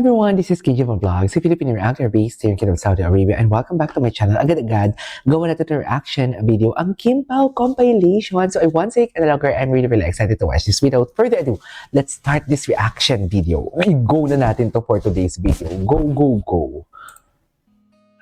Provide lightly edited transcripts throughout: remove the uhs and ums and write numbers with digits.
everyone, this is KJ Vlogs, a Filipino reactor based here in Kingdom, Saudi Arabia, and welcome back to my channel. Agad-agad, gawa natin ng reaction video, ang Kim Pao compilation. So I want to say, I'm really excited to watch this. Without further ado, let's start this reaction video. Ay, go na natin to for today's video. Go, go, go.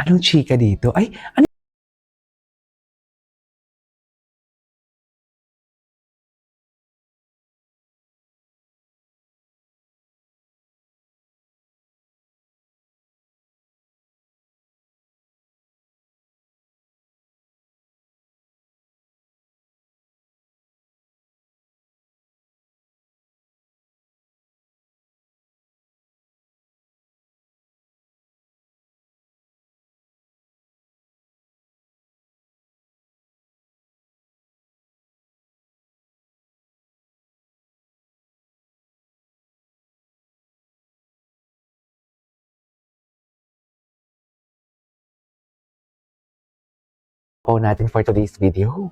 Anong chika dito? Ay, ano? Pao natin for today's video.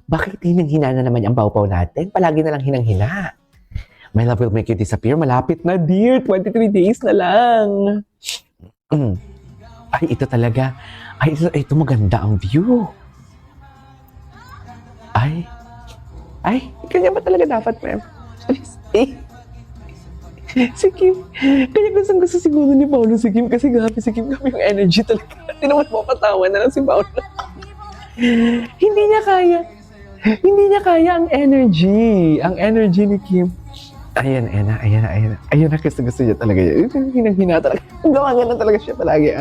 Bakit hinang-hina na naman ang pao-pao natin? Palagi na lang hinang-hina. My love will make you disappear. Malapit na, dear. 23 days na lang. Ay, ito talaga. Ay, ito maganda ang view. Ay, kanya ba talaga dapat, ma'am? Si Kim, kaya gusto siguro ni Paolo si Kim kasi grabe si Kim, grabe yung energy talaga. Tinaman mo, patawa na lang si Paolo. Hindi niya kaya ang energy ni Kim. Ayan na, gusto niya talaga yan. Hinang-hina talaga. Gawa na talaga siya palagi.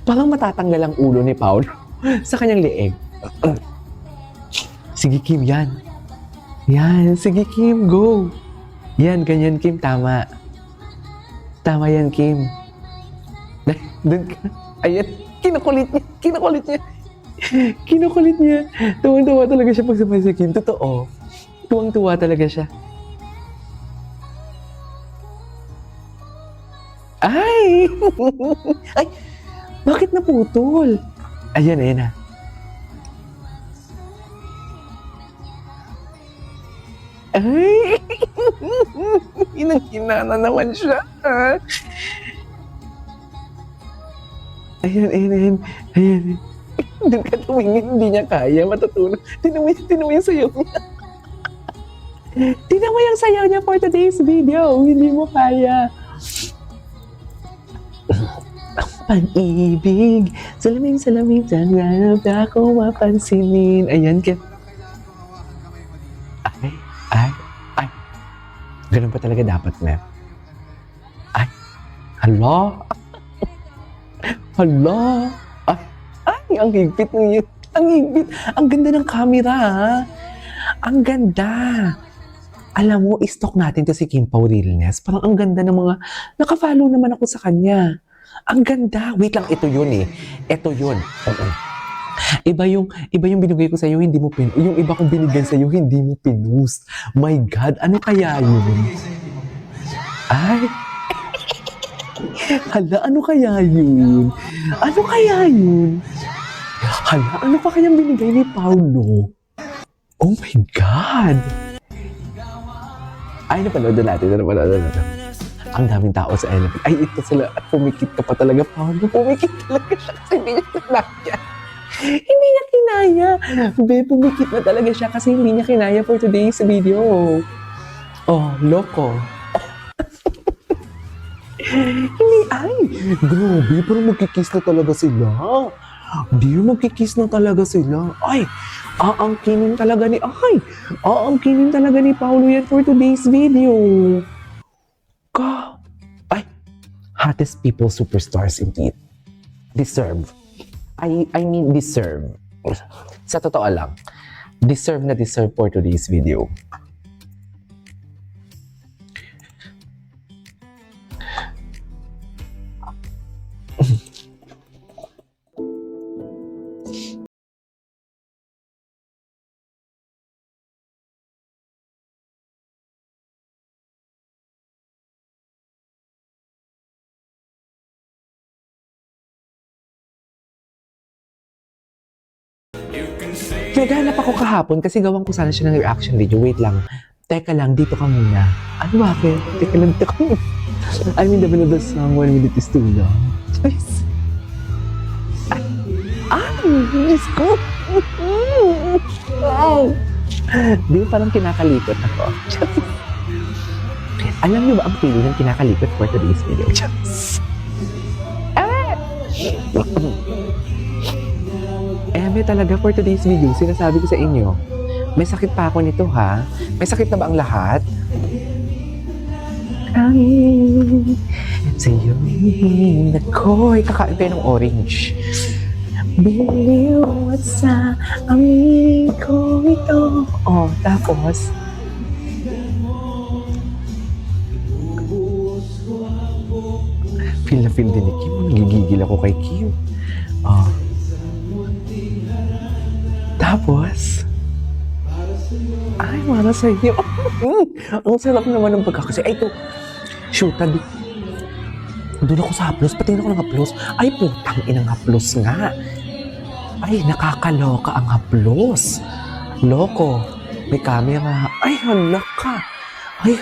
Parang matatanggal ang ulo ni Paolo sa kanyang leeg. Sige Kim, yan. Yan, sige Kim, go. Yan, ganyan Kim, tama. Tama yan Kim. Doon ka. Ayan, kinukulit niya. Tuwang-tuwa talaga siya pag sabay si Kim. Totoo. Tuwang-tuwa talaga siya. Ay! Ay! Bakit naputol? Ayan na. Ay! Hinang-hina na naman siya. Ayan. Doon ka tumingin, hindi niya kaya, matutunan. Tinan mo yung sayaw niya. Tinan mo yung sayaw niya for today's video. Hindi mo kaya. Pag-ibig, salamin, hanap ako mapansinin. Ayan ka. Ay. Ganun pa talaga dapat, ma'am. Ay. Hala. Ay, ang higpit niya. Ang higpit. Ang ganda ng camera, ha? Ang ganda. Alam mo, i-stalk natin to si Kim Pao Realness. Parang ang ganda ng mga... Naka-follow naman ako sa kanya. Ang ganda. Wait lang, ito yun eh. Ito yun. Iba yung binigay ko sa iyo, hindi mo yung iba kong binigay sa iyo, hindi mo pinost. My God, ano kaya yun? Ay. Hala, ano kaya yun? Hala, ano pa kayang binigay ni Paolo? Oh my God! Ay, napanood natin. Ang daming tao sa elevator. Ay, ito sila. At pumikit ka pa talaga, Paolo. Pumikit talaga siya kasi hindi niya kinaya. Hindi niya kinaya. Pumikit na talaga siya kasi hindi niya kinaya for today's video. Oh, loko. Hindi, grabe, parang magkikiss na talaga sila. Magkikiss na talaga sila. Ay, aangkinin talaga ni Paolo yan for today's video. Hottest people superstars indeed. Deserve. I mean deserve. Sa totoo lang, deserve for today's video. Naghanap ako kahapon kasi gawan ko sana siya ng reaction video. Wait lang. Teka lang, dito ka muna. Ano bakit? Teka lang. I'm in the middle of the song, 1 minute is too long. Charis. Diyos ko. Di ba parang kinakalikot ako? Charis. Alam niyo ba ang feeling ng kinakalikot for today's video? Charis. Eme talaga for today's video, sinasabi ko sa inyo. May sakit pa ako nito ha. May sakit na ba ang lahat? Kami sa'yo ako'y kakain tayo ng orange. Biliw at sa amin ko ito. Oh, tapos feel na feel din ni Kim. Nagigigil ako kay Kim. Oh. Tapos ay, para sa iyo. Ang sarap naman ng pagkakasi. Ay, ito. Shoot, doon ako sa haplos. Patingin ako ng haplos. Ay, putang inang haplos nga. Ay, nakakaloka ang haplos. Loko. May camera. Ay, hala ka. Ay,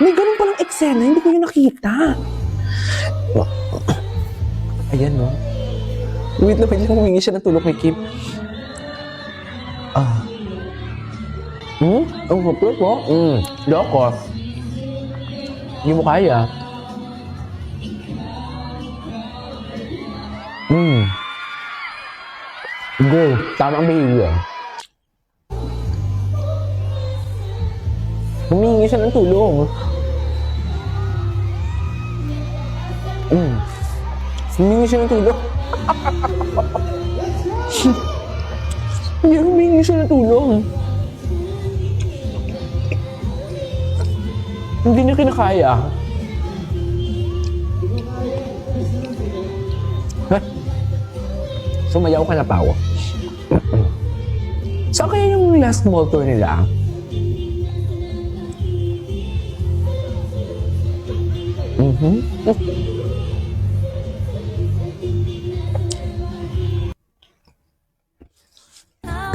may ganun palang eksena. Hindi ko yun nakita. Ayan, no? Wait naman lang, humingi siya ng tulong kay Kim. Ang haplos mo? Loko. Hindi mo kaya. Go. Tama ang behavior. Humingi siya ng tulong. Humingi siya ng tulong. Hindi, humingi siya ng tulong. Hindi niya kinakaya. Sumayaw ka na pa ako. Saan kaya yung last mall tour nila?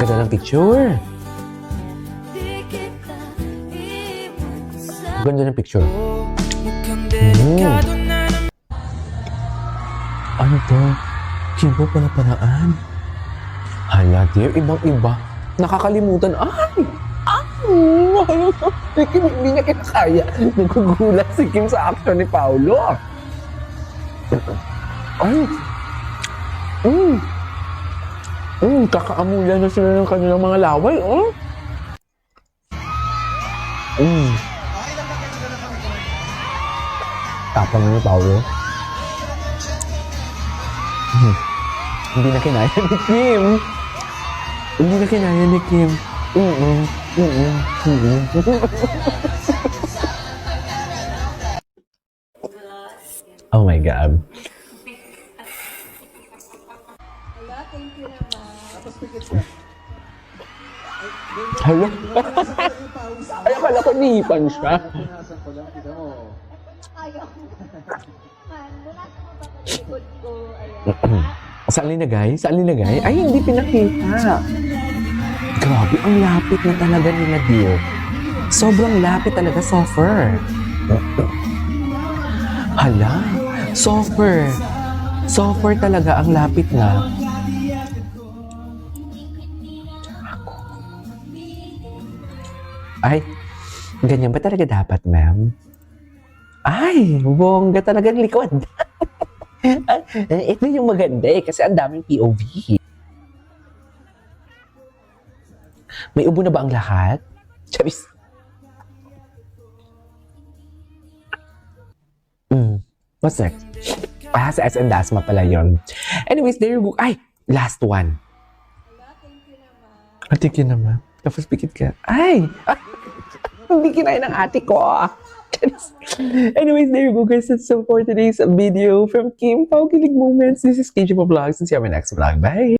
Ganda ng picture. Ganda ng picture. Ano to? Kimpo pala paraan. Hala, dear. Ibang-iba. Nakakalimutan. Si Kim hindi niya kinakaya. Nagugulat si Kim sa action ni Paolo. Kakaamulan na sila ng kanilang mga laway. Tapang na ni Paolo. Hindi na kinaya ni Kim. Hindi na kinaya ni Kim. Oh my God. Hala. Ay, akala ko nihipan siya. Saan linagay? Saan linagay? Ay, hindi pinakita. Grabe, ang lapit na talaga nila, dear. Sobrang lapit talaga, soffer. Hala, soffer. Soffer talaga, ang lapit na. Ay, ganyan ba talaga dapat, ma'am? Ay, bongga talaga ng likod. Ito yung maganda kasi ang daming POV. May ubo na ba ang lahat? Charis. What's next? Sa SM Dasma pala yun. Anyways, there you go. Ay, last one. Thank you naman. Tapos pikit ka. Ay! Hindi kinain ng ate ko. Anyways, there you go guys. That's all for today's video from Kim Pao Kilig Moments. This is KJ Vlogs and see you on my next vlog. Bye!